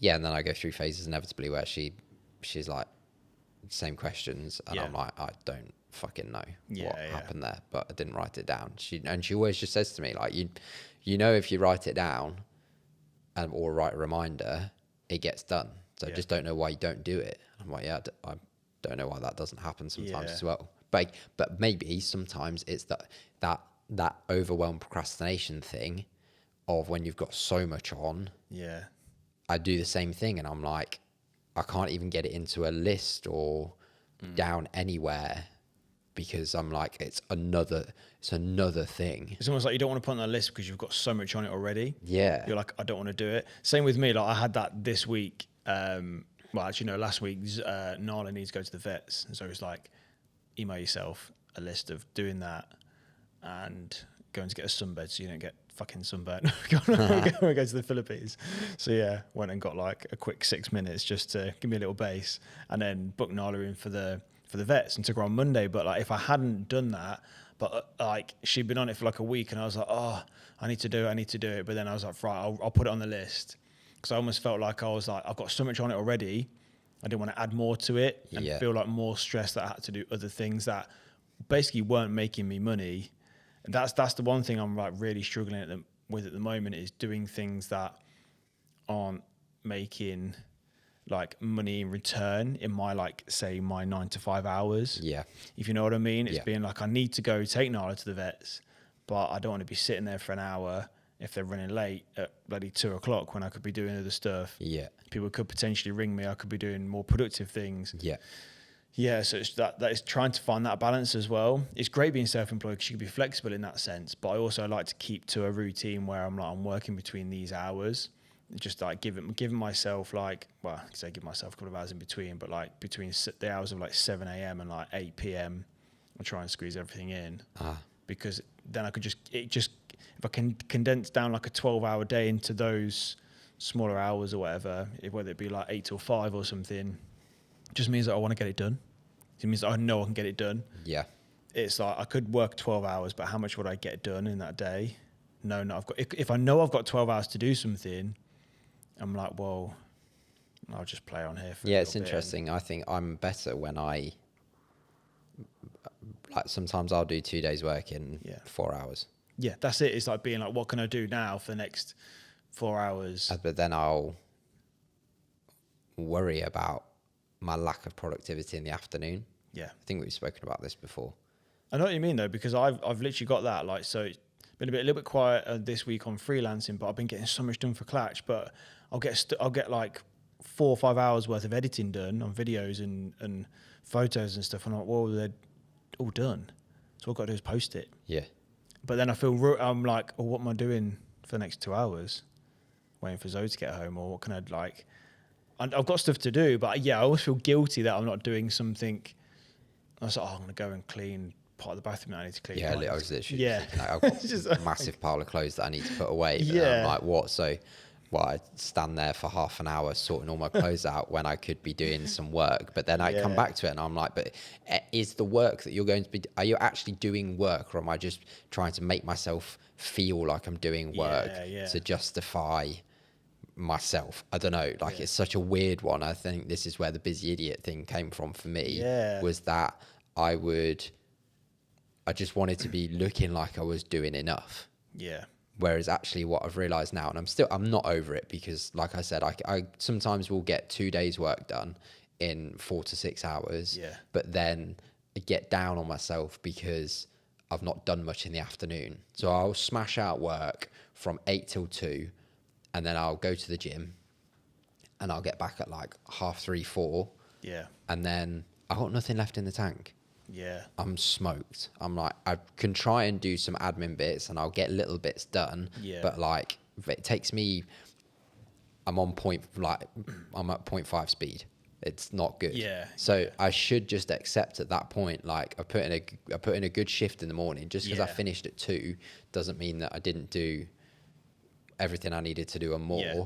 [SPEAKER 2] and then I go through phases inevitably where she's like, same questions, and I'm like, I don't fucking know what happened there, but I didn't write it down. She always just says to me, like, you know, if you write it down or write a reminder, it gets done. So I just don't know why you don't do it. I'm like, yeah, I don't know why that doesn't happen sometimes
[SPEAKER 1] Yeah.
[SPEAKER 2] as well. But maybe sometimes it's that overwhelmed procrastination thing of when you've got so much on.
[SPEAKER 1] Yeah.
[SPEAKER 2] I do the same thing, and I'm like, I can't even get it into a list or down anywhere because I'm like, it's another thing.
[SPEAKER 1] It's almost like you don't want to put on that list because you've got so much on it already.
[SPEAKER 2] Yeah.
[SPEAKER 1] You're like, I don't want to do it. Same with me. Like I had that this week. Well, actually, no, last week, Nala needs to go to the vets. And so it's like, email yourself a list of doing that and going to get a sunbed so you don't get fucking sunburn. Go to the Philippines. So yeah, went and got like a quick 6 minutes just to give me a little base, and then booked Nala in for the vets and took her on Monday. But like, if I hadn't done that, but like she'd been on it for like a week, and I was like, oh, I need to do it. But then I was like, right, I'll put it on the list, because I almost felt like I was like, I've got so much on it already. I didn't want to add more to it and feel like more stressed that I had to do other things that basically weren't making me money. And that's the one thing I'm like really struggling with at the moment, is doing things that aren't making like money in return in my, like, say my 9 to 5 hours.
[SPEAKER 2] Yeah.
[SPEAKER 1] If you know what I mean, it's being like, I need to go take Nala to the vets, but I don't want to be sitting there for an hour if they're running late at bloody 2 o'clock when I could be doing other stuff.
[SPEAKER 2] Yeah.
[SPEAKER 1] People could potentially ring me. I could be doing more productive things.
[SPEAKER 2] Yeah.
[SPEAKER 1] Yeah, so it's that is trying to find that balance as well. It's great being self-employed because you can be flexible in that sense, but I also like to keep to a routine where I'm working between these hours, just like giving myself like, well, I say give myself a couple of hours in between, but like between the hours of like 7 a.m. and like 8 p.m. I try and squeeze everything in, because then I could if I can condense down like a 12-hour day into those smaller hours or whatever, whether it be like 8 till 5 or something, just means that I want to get it done. It means that I know I can get it done.
[SPEAKER 2] Yeah.
[SPEAKER 1] It's like I could work 12 hours, but how much would I get done in that day? No, I've got. If I know I've got 12 hours to do something, I'm like, well, I'll just play on here. For
[SPEAKER 2] it's interesting. I think I'm better when like sometimes I'll do 2 days work in 4 hours.
[SPEAKER 1] Yeah, that's it. It's like being like, what can I do now for the next 4 hours?
[SPEAKER 2] But then I'll worry about my lack of productivity in the afternoon.
[SPEAKER 1] Yeah.
[SPEAKER 2] I think we've spoken about this before.
[SPEAKER 1] I know what you mean though, because I've literally got that. Like, so it's been a little bit quiet this week on freelancing, but I've been getting so much done for Clutch. But I'll get like 4 or 5 hours worth of editing done on videos and photos and stuff. And I'm like, well, they're all done. So all I've got to do is post it.
[SPEAKER 2] Yeah.
[SPEAKER 1] But then I'm like, oh, what am I doing for the next 2 hours? Waiting for Zoe to get home, or what can I like? I've got stuff to do, but yeah, I always feel guilty that I'm not doing something. I was like, oh, I'm going to go and clean part of the bathroom that I need to clean.
[SPEAKER 2] Yeah, I was literally thinking, like, I've got
[SPEAKER 1] Just
[SPEAKER 2] a massive pile of clothes that I need to put away. But
[SPEAKER 1] Yeah.
[SPEAKER 2] I'm like, what? So, I stand there for half an hour sorting all my clothes out when I could be doing some work. But then I come back to it and I'm like, but is the work that you're going to be, are you actually doing work, or am I just trying to make myself feel like I'm doing work to justify myself? I don't know, like it's such a weird one. I think this is where the busy idiot thing came from for me, was that I just wanted to be looking like I was doing enough.
[SPEAKER 1] Yeah.
[SPEAKER 2] Whereas actually what I've realized now, and I'm not over it, because like I said, I sometimes will get 2 days work done in 4 to 6 hours, but then I get down on myself because I've not done much in the afternoon. So I'll smash out work from 8 till 2, and then I'll go to the gym, and I'll get back at like 3:30, 4.
[SPEAKER 1] Yeah.
[SPEAKER 2] And then I've got nothing left in the tank.
[SPEAKER 1] Yeah.
[SPEAKER 2] I'm smoked. I'm like, I can try and do some admin bits and I'll get little bits done.
[SPEAKER 1] Yeah.
[SPEAKER 2] But like, it takes me, I'm at 0.5 speed. It's not good.
[SPEAKER 1] Yeah.
[SPEAKER 2] So I should just accept at that point, like I put in a good shift in the morning. Just because I finished at 2 doesn't mean that I didn't do everything I needed to do and more.
[SPEAKER 1] Yeah.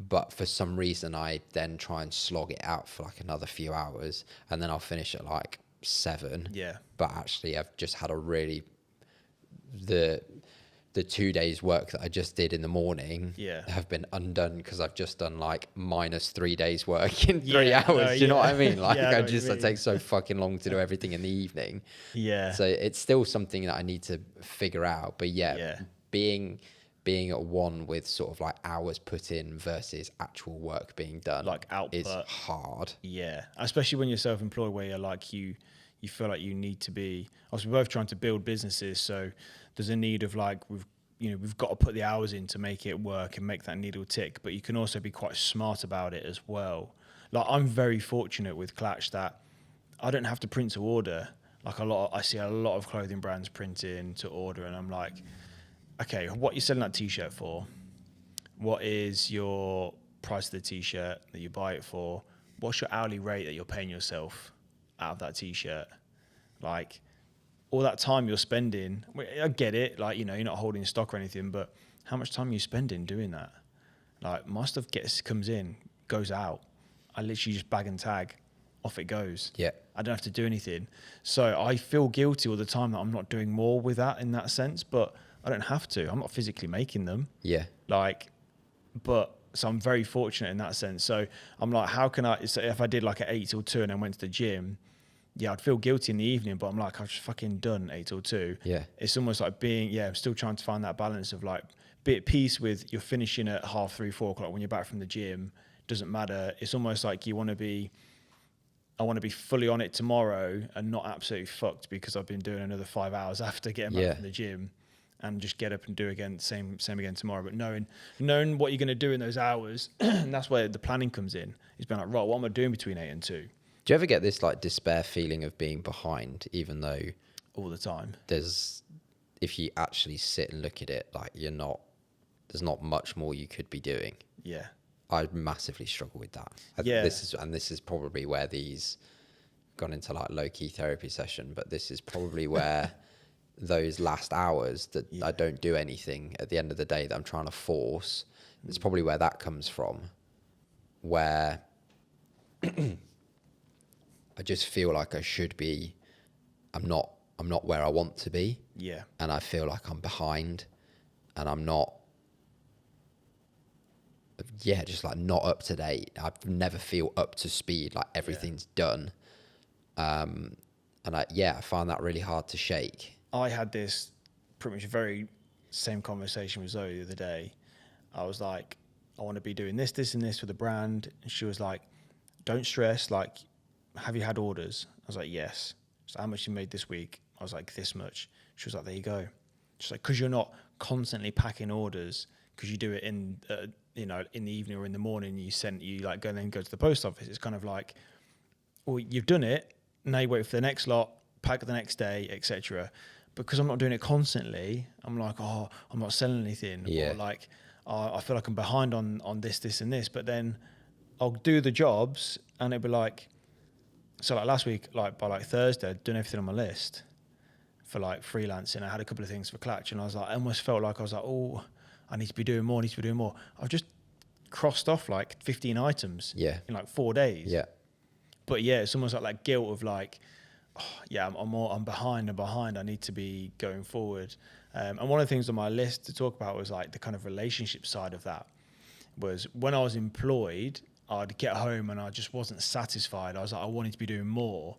[SPEAKER 2] But for some reason, I then try and slog it out for like another few hours, and then I'll finish at like 7.
[SPEAKER 1] Yeah.
[SPEAKER 2] But actually, I've just had the 2 days work that I just did in the morning have been undone because I've just done like -3 days work in 3 hours. Do you know what I mean? Like I take so fucking long to do everything in the evening. Yeah. So it's still something that I need to figure out. But being being at one with sort of like hours put in versus actual work being done,
[SPEAKER 1] like output,
[SPEAKER 2] is hard.
[SPEAKER 1] Yeah, especially when you're self-employed, where you're like you feel like you need to be. Obviously, we're both trying to build businesses, so there's a need of like we've got to put the hours in to make it work and make that needle tick. But you can also be quite smart about it as well. Like I'm very fortunate with Klatch that I don't have to print to order. Like I see a lot of clothing brands printing to order, and I'm like, okay, what are you selling that t-shirt for? What is your price of the t-shirt that you buy it for? What's your hourly rate that you're paying yourself out of that t-shirt? Like all that time you're spending, I get it, like, you know, you're not holding stock or anything, but how much time are you spending doing that? Like my stuff comes in, goes out. I literally just bag and tag, off it goes.
[SPEAKER 2] Yeah.
[SPEAKER 1] I don't have to do anything. So I feel guilty all the time that I'm not doing more with that in that sense, but I don't have to. I'm not physically making them.
[SPEAKER 2] Yeah.
[SPEAKER 1] So I'm very fortunate in that sense. So I'm like, how can I, so if I did like an 8 till 2 and then went to the gym, yeah, I'd feel guilty in the evening, but I'm like, I've just fucking done 8 till 2.
[SPEAKER 2] Yeah.
[SPEAKER 1] It's almost like I'm still trying to find that balance of like, be at peace with you're finishing at 3:30, 4 o'clock when you're back from the gym. Doesn't matter. It's almost like I want to be fully on it tomorrow and not absolutely fucked because I've been doing another 5 hours after getting back from the gym, and just get up and do again, same again tomorrow. But knowing what you're going to do in those hours, and that's where the planning comes in. It's been like, right, what am I doing between 8 and 2?
[SPEAKER 2] Do you ever get this like despair feeling of being behind, even though
[SPEAKER 1] All the time.
[SPEAKER 2] If you actually sit and look at it, like there's not much more you could be doing.
[SPEAKER 1] Yeah.
[SPEAKER 2] I massively struggle with that. This is probably where these gone into like low key therapy session, but this is probably where those last hours that I don't do anything at the end of the day that I'm trying to force. It's probably where that comes from, where I just feel like I should be. I'm not where I want to be.
[SPEAKER 1] Yeah.
[SPEAKER 2] And I feel like I'm behind, and I'm not. Yeah, just like not up to date. I never feel up to speed. Like everything's done, and I find that really hard to shake.
[SPEAKER 1] I had this pretty much very same conversation with Zoe the other day. I was like, I want to be doing this, this, and this with the brand, and she was like, "Don't stress. Like, have you had orders?" I was like, "Yes." So how much you made this week? I was like, "This much." She was like, "There you go." She's like, "Because you're not constantly packing orders, because you do it in in the evening or in the morning. You like go to the post office. It's kind of like, well, you've done it. Now you wait for the next lot, pack the next day, etc." Because I'm not doing it constantly, I'm like, oh, I'm not selling anything.
[SPEAKER 2] Yeah.
[SPEAKER 1] Or like, I feel like I'm behind on this, this, and this. But then I'll do the jobs, and it'll be like, so like last week, like by like Thursday, I'd done everything on my list for like freelancing. I had a couple of things for Klatch, and I was like, I almost felt like I was like, oh, I need to be doing more. I've just crossed off like 15 items in like 4 days.
[SPEAKER 2] Yeah.
[SPEAKER 1] But yeah, it's almost like that guilt of like, oh, yeah, I'm behind. I need to be going forward. And one of the things on my list to talk about was like the kind of relationship side of that. Was when I was employed, I'd get home and I just wasn't satisfied. I was like, I wanted to be doing more.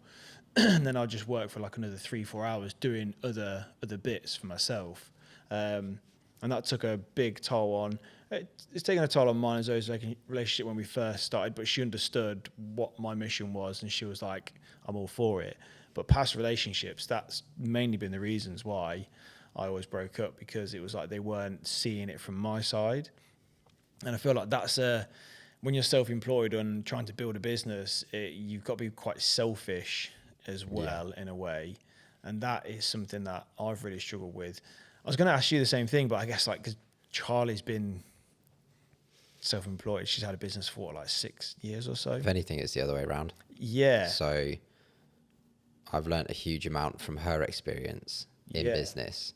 [SPEAKER 1] And then I'd just work for like another 3-4 hours doing other bits for myself. And that took a big toll on, it's taken a toll on mine and Zoe's relationship when we first started, but she understood what my mission was and she was like, I'm all for it. But past relationships, that's mainly been the reasons why I always broke up, because it was like they weren't seeing it from my side. And I feel like that's when you're self-employed and trying to build a business, you've got to be quite selfish as well in a way. And that is something that I've really struggled with. I was going to ask you the same thing, but I guess like because Charlie's been self-employed, she's had a business for like 6 years or so.
[SPEAKER 2] If anything, it's the other way around.
[SPEAKER 1] Yeah.
[SPEAKER 2] So I've learned a huge amount from her experience in business.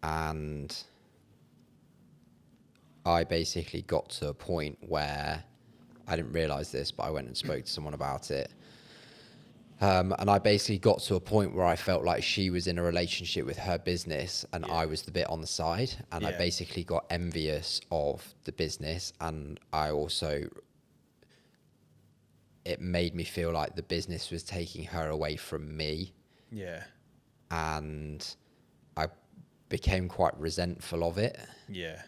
[SPEAKER 2] And I basically got to a point where I didn't realize this, but I went and spoke to someone about it. And I basically got to a point where I felt like she was in a relationship with her business and I was the bit on the side. And I basically got envious of the business. And I also, it made me feel like the business was taking her away from me.
[SPEAKER 1] Yeah.
[SPEAKER 2] And I became quite resentful of it.
[SPEAKER 1] Yeah.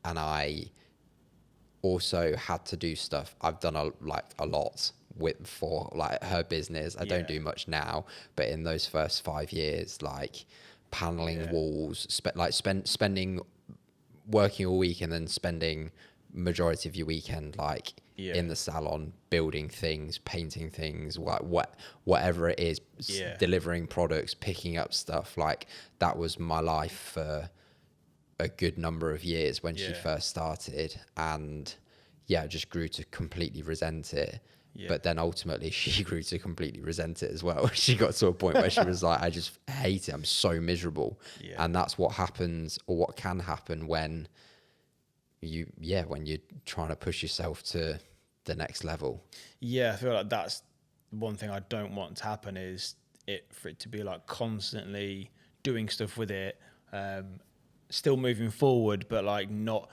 [SPEAKER 2] And I also had to do stuff. I've done a lot for like her business. I don't do much now, but in those first 5 years, like paneling walls, spending working all week and then spending majority of your weekend like in the salon, building things, painting things, whatever it is, delivering products, picking up stuff. Like that was my life for a good number of years when she first started, and I just grew to completely resent it. But then ultimately she grew to completely resent it as well. She got to a point where she was like, I just hate it. I'm so miserable. And that's what happens, or what can happen when when you're trying to push yourself to the next level.
[SPEAKER 1] I feel like that's one thing I don't want to happen, is for it to be like constantly doing stuff with it, still moving forward, but like not,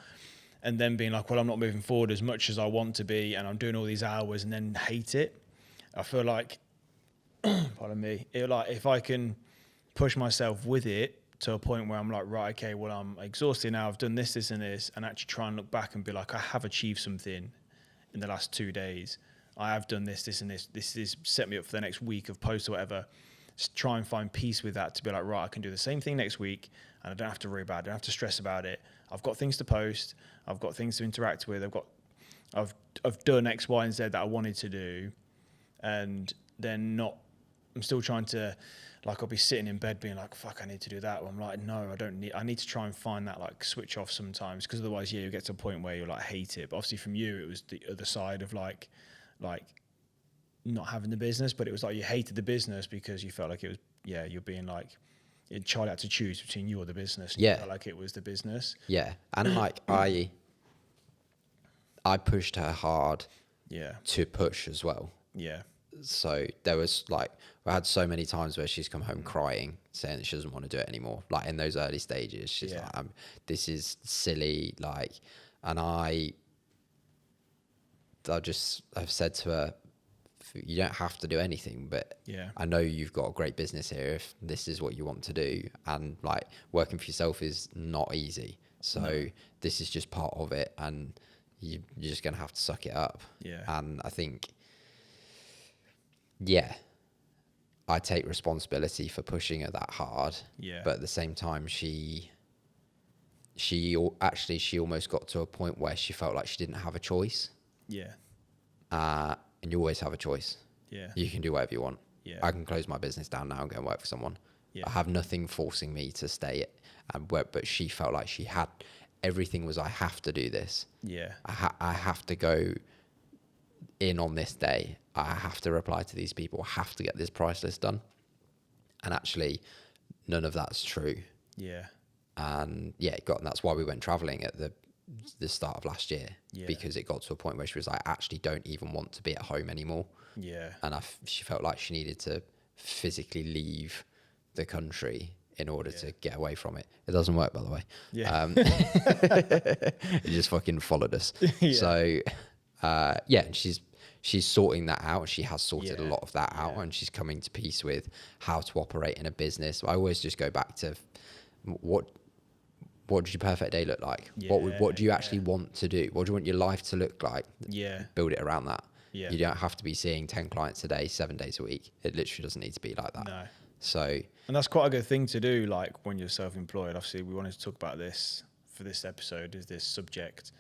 [SPEAKER 1] and then being like, well, I'm not moving forward as much as I want to be, and I'm doing all these hours and then hate it. I feel like, pardon me, if I can push myself with it to a point where I'm like, right, okay, well, I'm exhausted now, I've done this, and this, and actually try and look back and be like, I have achieved something in the last 2 days. I have done this, and this. This is set me up for the next week of posts or whatever. Just try and find peace with that, to be like, right, I can do the same thing next week, and I don't have to worry about it. I don't have to stress about it. I've got things to post. I've got things to interact with. I've done X, Y, and Z that I wanted to do, and then I'm still trying to, like, I'll be sitting in bed being like, fuck, I need to do that. Well, I'm like, no, I need to try and find that like switch off sometimes, because otherwise, you get to a point where you like hate it. But obviously from you, it was the other side of like not having the business, but it was like you hated the business because you felt like it was, you're being like, Charlie had to choose between you or the business. You felt like it was the business.
[SPEAKER 2] And like I pushed her hard to push as well. So there was like, I had so many times where she's come home crying, saying that she doesn't want to do it anymore. Like in those early stages, she's like, this is silly. Like, and I just have said to her, you don't have to do anything, but I know you've got a great business here if this is what you want to do. And like working for yourself is not easy. So this is just part of it, and you're just going to have to suck it up. And I think, I take responsibility for pushing her that hard. But at the same time, she almost got to a point where she felt like she didn't have a choice. And you always have a choice. You can do whatever you want. I can close my business down now and go and work for someone. I have nothing forcing me to stay and work. But she felt like she had everything was, I have to do this. I have to go in on this day. I have to reply to these people. I have to get this price list done. And actually, none of that's true. And and that's why we went traveling at the start of last year, because it got to a point where she was like, I actually don't even want to be at home anymore. And she felt like she needed to physically leave the country in order to get away from it. It doesn't work, by the way. It just fucking followed us. So and she's sorting that out. She has sorted a lot of that out, and she's coming to peace with how to operate in a business. I always just go back to what does your perfect day look like? What do you actually want to do? What do you want your life to look like? Build it around that. You don't have to be seeing 10 clients a day, 7 days a week. It literally doesn't need to be like that.
[SPEAKER 1] No.
[SPEAKER 2] So,
[SPEAKER 1] and that's quite a good thing to do, like when you're self-employed. Obviously, we wanted to talk about this for this episode, is this subject.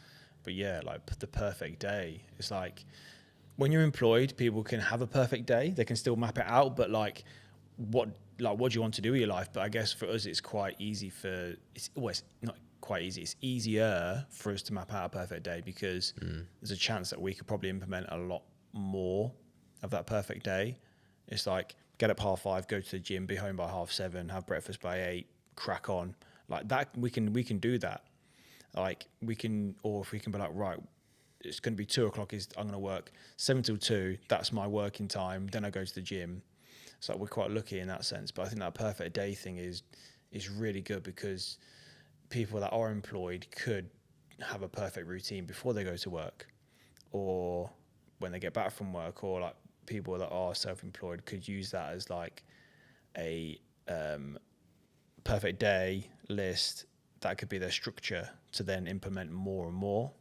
[SPEAKER 1] But like the perfect day. It's like when you're employed, people can have a perfect day. They can still map it out, but like what do you want to do with your life? But I guess for us, it's quite easy it's not quite easy. It's easier for us to map out a perfect day, because there's a chance that we could probably implement a lot more of that perfect day. It's like, get up 5:30, go to the gym, be home by 7:30, have breakfast by 8, crack on. Like that, we can do that. Like we can, or if we can be like, right, it's going to be 2:00 I'm going to work 7 till 2. That's my working time. Then I go to the gym. So we're quite lucky in that sense. But I think that perfect day thing is really good, because people that are employed could have a perfect routine before they go to work, or when they get back from work, or like people that are self-employed could use that as like a perfect day list, that could be their structure to then implement more and more.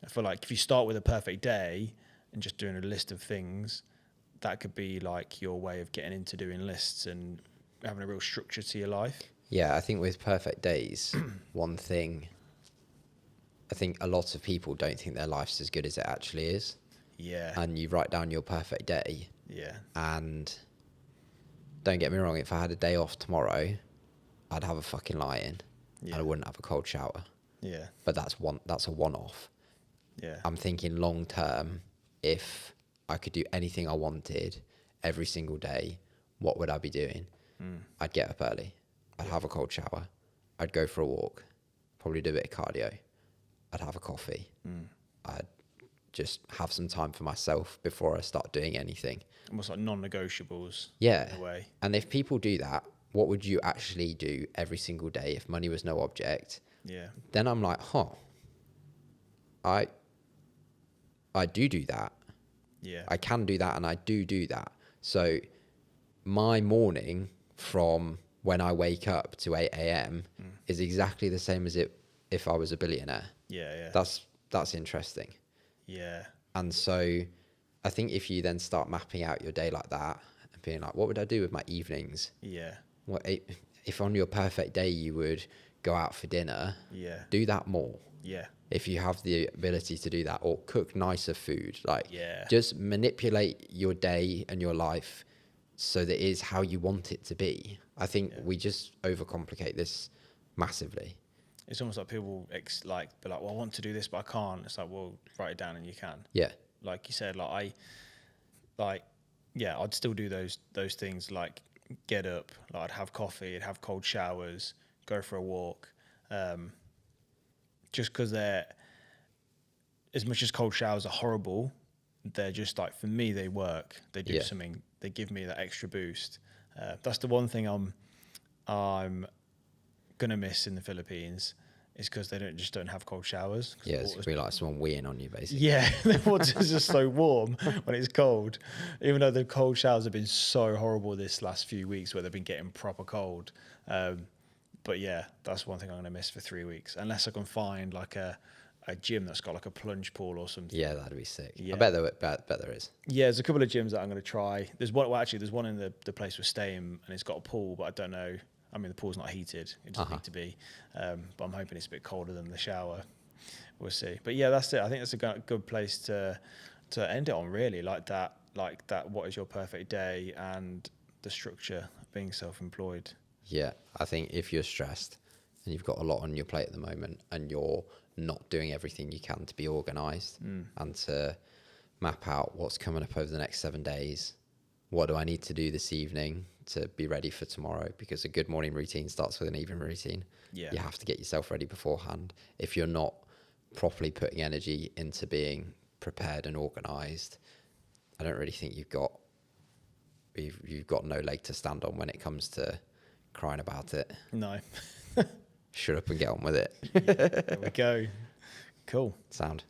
[SPEAKER 1] I feel like if you start with a perfect day and just doing a list of things, that could be like your way of getting into doing lists and having a real structure to your life.
[SPEAKER 2] Yeah, I think with perfect days, one thing, I think a lot of people don't think their life's as good as it actually is.
[SPEAKER 1] Yeah.
[SPEAKER 2] And you write down your perfect day.
[SPEAKER 1] Yeah.
[SPEAKER 2] And don't get me wrong, if I had a day off tomorrow, I'd have a fucking lie-in.
[SPEAKER 1] Yeah.
[SPEAKER 2] And I wouldn't have a cold shower.
[SPEAKER 1] Yeah.
[SPEAKER 2] But that's a one-off.
[SPEAKER 1] Yeah.
[SPEAKER 2] I'm thinking long term, if I could do anything I wanted every single day, what would I be doing? I'd get up early. I'd have a cold shower. I'd go for a walk. Probably do a bit of cardio. I'd have a coffee. I'd just have some time for myself before I start doing anything.
[SPEAKER 1] Almost like non-negotiables.
[SPEAKER 2] Yeah.
[SPEAKER 1] In a way.
[SPEAKER 2] And if people do that, what would you actually do every single day if money was no object?
[SPEAKER 1] Yeah.
[SPEAKER 2] Then I'm like, I do that.
[SPEAKER 1] Yeah.
[SPEAKER 2] I can do that, and I do that. So my morning from when I wake up to 8 a.m. is exactly the same as if I was a billionaire.
[SPEAKER 1] Yeah.
[SPEAKER 2] That's interesting.
[SPEAKER 1] Yeah.
[SPEAKER 2] And so I think if you then start mapping out your day like that and being like, what would I do with my evenings?
[SPEAKER 1] Yeah.
[SPEAKER 2] What if on your perfect day you would go out for dinner?
[SPEAKER 1] Yeah.
[SPEAKER 2] Do that more.
[SPEAKER 1] Yeah.
[SPEAKER 2] If you have the ability to do that, or cook nicer food, like
[SPEAKER 1] Yeah.
[SPEAKER 2] just manipulate your day and your life so that it is how you want it to be. I think we just overcomplicate this massively.
[SPEAKER 1] It's almost like people be like, well, I want to do this, but I can't. It's like, well, write it down and you can.
[SPEAKER 2] Yeah.
[SPEAKER 1] Like you said, I'd still do those things, like get up, like I'd have coffee, I'd have cold showers, go for a walk. Just because they're, as much as cold showers are horrible, they're just like, for me, they work. They do something. They give me that extra boost. That's the one thing I'm gonna miss in the Philippines, is because they don't have cold showers.
[SPEAKER 2] Yeah, it's gonna be like someone weeing on you, basically.
[SPEAKER 1] Yeah, the water's just so warm when it's cold. Even though the cold showers have been so horrible this last few weeks, where they've been getting proper cold. But yeah, that's one thing I'm gonna miss for 3 weeks, unless I can find like a gym that's got like a plunge pool or something.
[SPEAKER 2] Yeah, that'd be sick.
[SPEAKER 1] Yeah.
[SPEAKER 2] I bet there is.
[SPEAKER 1] Yeah, there's a couple of gyms that I'm going to try. There's one in the place we're staying, and it's got a pool, but I don't know. I mean, the pool's not heated. It doesn't need to be. But I'm hoping it's a bit colder than the shower. We'll see. But yeah, that's it. I think that's a good place to end it on, really. Like that, what is your perfect day, and the structure of being self-employed.
[SPEAKER 2] Yeah, I think if you're stressed and you've got a lot on your plate at the moment, and you're not doing everything you can to be organised and to map out what's coming up over the next 7 days, what do I need to do this evening to be ready for tomorrow? Because a good morning routine starts with an evening routine.
[SPEAKER 1] Yeah.
[SPEAKER 2] You have to get yourself ready beforehand. If you're not properly putting energy into being prepared and organised, I don't really think you've got no leg to stand on when it comes to crying about it.
[SPEAKER 1] No.
[SPEAKER 2] Shut up and get on with it.
[SPEAKER 1] There we go. Cool.
[SPEAKER 2] Sound.